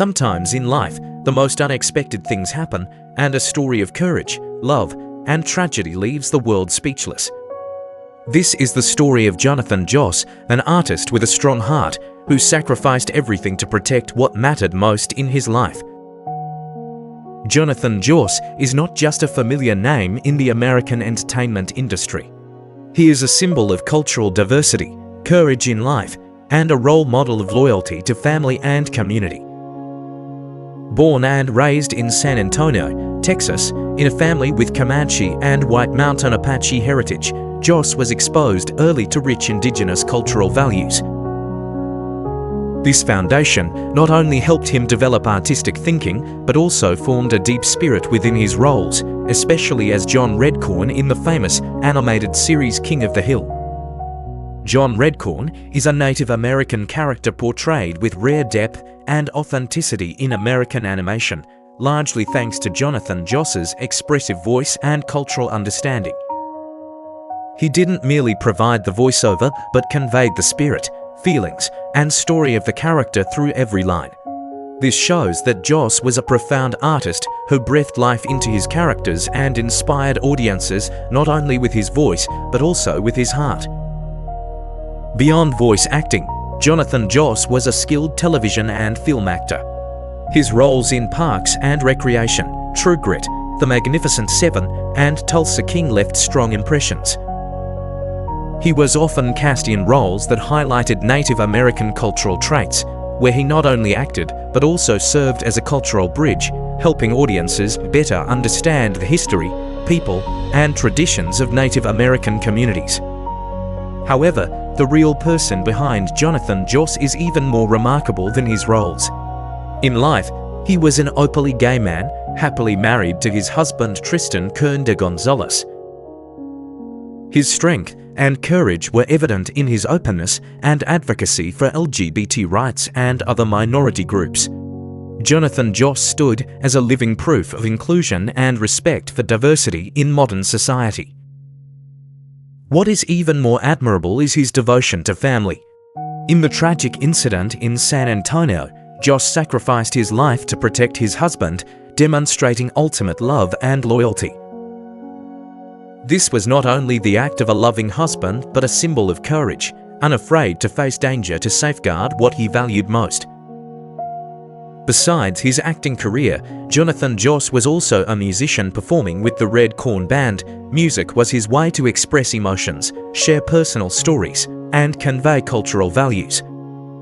Sometimes in life, the most unexpected things happen, and a story of courage, love, and tragedy leaves the world speechless. This is the story of Jonathan Joss, an artist with a strong heart who sacrificed everything to protect what mattered most in his life. Jonathan Joss is not just a familiar name in the American entertainment industry. He is a symbol of cultural diversity, courage in life, and a role model of loyalty to family and community. Born and raised in San Antonio, Texas, in a family with Comanche and White Mountain Apache heritage, Joss was exposed early to rich indigenous cultural values. This foundation not only helped him develop artistic thinking, but also formed a deep spirit within his roles, especially as John Redcorn in the famous animated series King of the Hill. John Redcorn is a Native American character portrayed with rare depth and authenticity in American animation, largely thanks to Jonathan Joss's expressive voice and cultural understanding. He didn't merely provide the voiceover, but conveyed the spirit, feelings, and story of the character through every line. This shows that Joss was a profound artist who breathed life into his characters and inspired audiences not only with his voice, but also with his heart. Beyond voice acting, Jonathan Joss was a skilled television and film actor. His roles in Parks and Recreation, True Grit, The Magnificent Seven, and Tulsa King left strong impressions. He was often cast in roles that highlighted Native American cultural traits, where he not only acted but also served as a cultural bridge, helping audiences better understand the history, people, and traditions of Native American communities. However, the real person behind Jonathan Joss is even more remarkable than his roles. In life, he was an openly gay man, happily married to his husband Tristan Kern de Gonzalez. His strength and courage were evident in his openness and advocacy for LGBT rights and other minority groups. Jonathan Joss stood as a living proof of inclusion and respect for diversity in modern society. What is even more admirable is his devotion to family. In the tragic incident in San Antonio, Joss sacrificed his life to protect his husband, demonstrating ultimate love and loyalty. This was not only the act of a loving husband, but a symbol of courage, unafraid to face danger to safeguard what he valued most. Besides his acting career, Jonathan Joss was also a musician performing with the Redcorn Band. Music was his way to express emotions, share personal stories, and convey cultural values.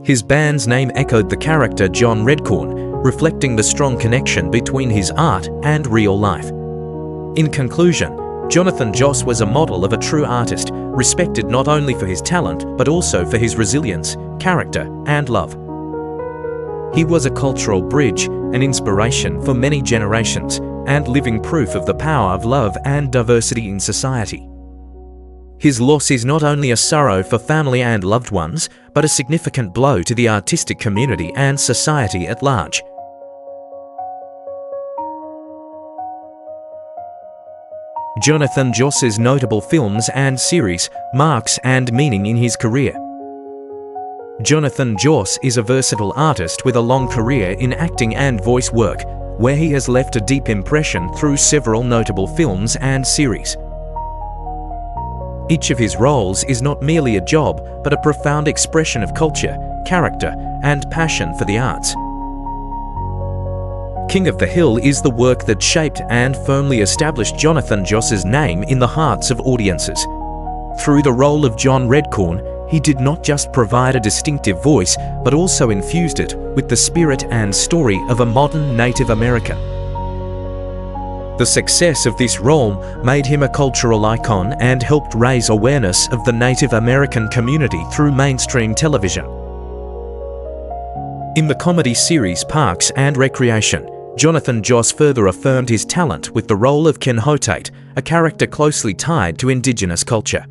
His band's name echoed the character John Redcorn, reflecting the strong connection between his art and real life. In conclusion, Jonathan Joss was a model of a true artist, respected not only for his talent, but also for his resilience, character, and love. He was a cultural bridge, an inspiration for many generations, and living proof of the power of love and diversity in society. His loss is not only a sorrow for family and loved ones, but a significant blow to the artistic community and society at large. Jonathan Joss's notable films and series, marks and meaning in his career. Jonathan Joss is a versatile artist with a long career in acting and voice work, where he has left a deep impression through several notable films and series. Each of his roles is not merely a job, but a profound expression of culture, character, and passion for the arts. King of the Hill is the work that shaped and firmly established Jonathan Joss's name in the hearts of audiences. Through the role of John Redcorn, he did not just provide a distinctive voice, but also infused it with the spirit and story of a modern Native American. The success of this role made him a cultural icon and helped raise awareness of the Native American community through mainstream television. In the comedy series Parks and Recreation, Jonathan Joss further affirmed his talent with the role of Ken Hotate, a character closely tied to Indigenous culture.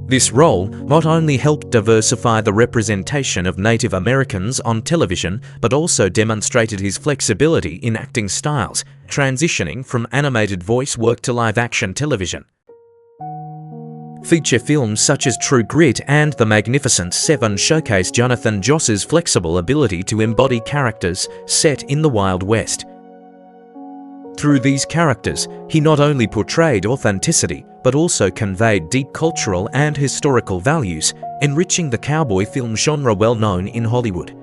This role not only helped diversify the representation of Native Americans on television, but also demonstrated his flexibility in acting styles, transitioning from animated voice work to live-action television. Feature films such as True Grit and The Magnificent Seven showcase Jonathan Joss's flexible ability to embody characters set in the Wild West. Through these characters, he not only portrayed authenticity, but also conveyed deep cultural and historical values, enriching the cowboy film genre well known in Hollywood.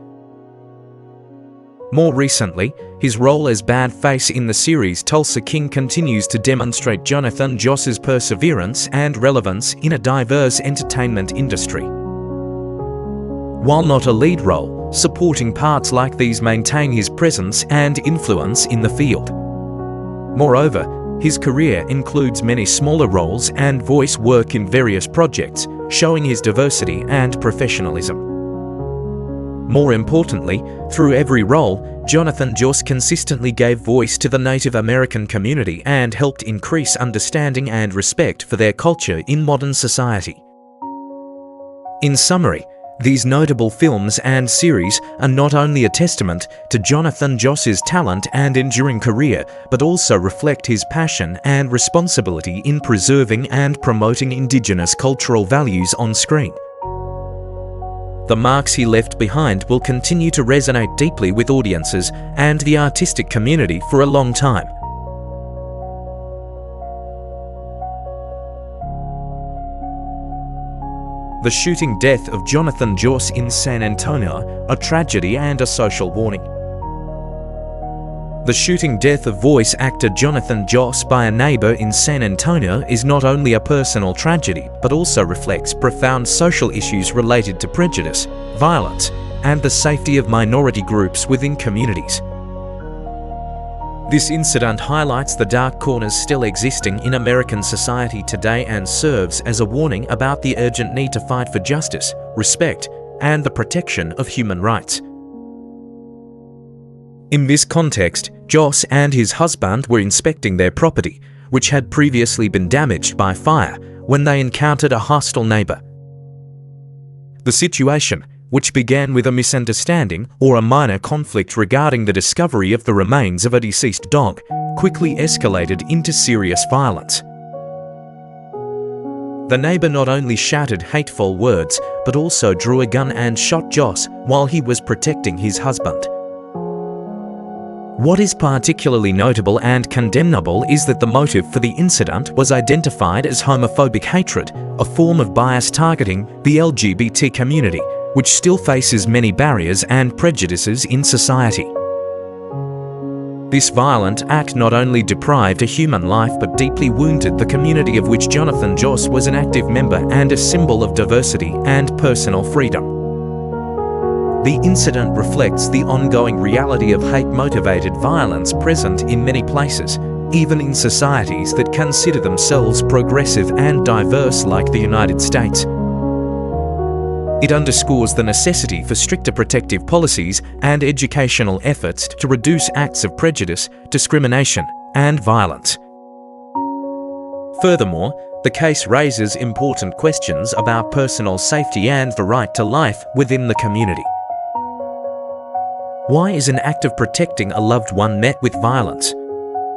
More recently, his role as Bad Face in the series Tulsa King continues to demonstrate Jonathan Joss's perseverance and relevance in a diverse entertainment industry. While not a lead role, supporting parts like these maintain his presence and influence in the field. Moreover, his career includes many smaller roles and voice work in various projects, showing his diversity and professionalism. More importantly, through every role, Jonathan Joss consistently gave voice to the Native American community and helped increase understanding and respect for their culture in modern society. In summary, these notable films and series are not only a testament to Jonathan Joss's talent and enduring career, but also reflect his passion and responsibility in preserving and promoting Indigenous cultural values on screen. The marks he left behind will continue to resonate deeply with audiences and the artistic community for a long time. The shooting death of Jonathan Joss in San Antonio, a tragedy and a social warning. The shooting death of voice actor Jonathan Joss by a neighbor in San Antonio is not only a personal tragedy, but also reflects profound social issues related to prejudice, violence, and the safety of minority groups within communities. This incident highlights the dark corners still existing in American society today and serves as a warning about the urgent need to fight for justice, respect, and the protection of human rights. In this context, Joss and his husband were inspecting their property, which had previously been damaged by fire, when they encountered a hostile neighbor. The situation, which began with a misunderstanding or a minor conflict regarding the discovery of the remains of a deceased dog, quickly escalated into serious violence. The neighbor not only shouted hateful words, but also drew a gun and shot Joss while he was protecting his husband. What is particularly notable and condemnable is that the motive for the incident was identified as homophobic hatred, a form of bias targeting the LGBT community, which still faces many barriers and prejudices in society. This violent act not only deprived a human life but deeply wounded the community of which Jonathan Joss was an active member and a symbol of diversity and personal freedom. The incident reflects the ongoing reality of hate-motivated violence present in many places, even in societies that consider themselves progressive and diverse like the United States. It underscores the necessity for stricter protective policies and educational efforts to reduce acts of prejudice, discrimination, and violence. Furthermore, the case raises important questions about personal safety and the right to life within the community. Why is an act of protecting a loved one met with violence?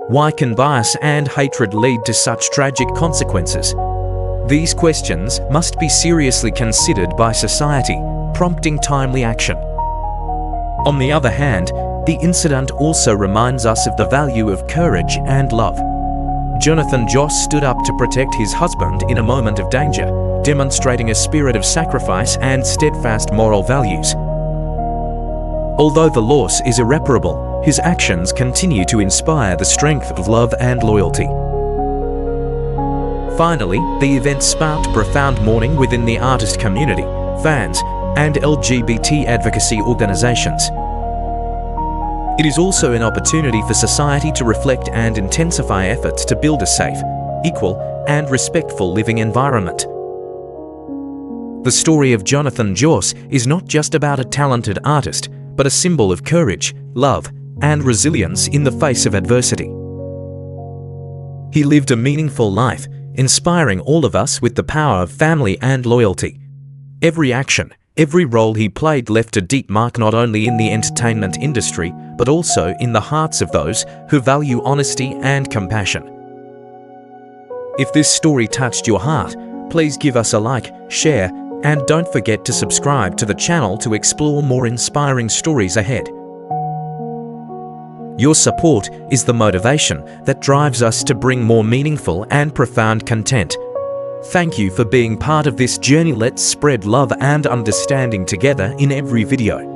Why can bias and hatred lead to such tragic consequences? These questions must be seriously considered by society, prompting timely action. On the other hand, the incident also reminds us of the value of courage and love. Jonathan Joss stood up to protect his husband in a moment of danger, demonstrating a spirit of sacrifice and steadfast moral values. Although the loss is irreparable, his actions continue to inspire the strength of love and loyalty. Finally, the event sparked profound mourning within the artist community, fans, and LGBT advocacy organizations. It is also an opportunity for society to reflect and intensify efforts to build a safe, equal, and respectful living environment. The story of Jonathan Joss is not just about a talented artist, but a symbol of courage, love, and resilience in the face of adversity. He lived a meaningful life, inspiring all of us with the power of family and loyalty. Every action, every role he played left a deep mark not only in the entertainment industry, but also in the hearts of those who value honesty and compassion. If this story touched your heart, Please give us a like, share, and don't forget to subscribe to the channel to explore more inspiring stories ahead. Your support is the motivation that drives us to bring more meaningful and profound content. Thank you for being part of this journey. Let's spread love and understanding together in every video.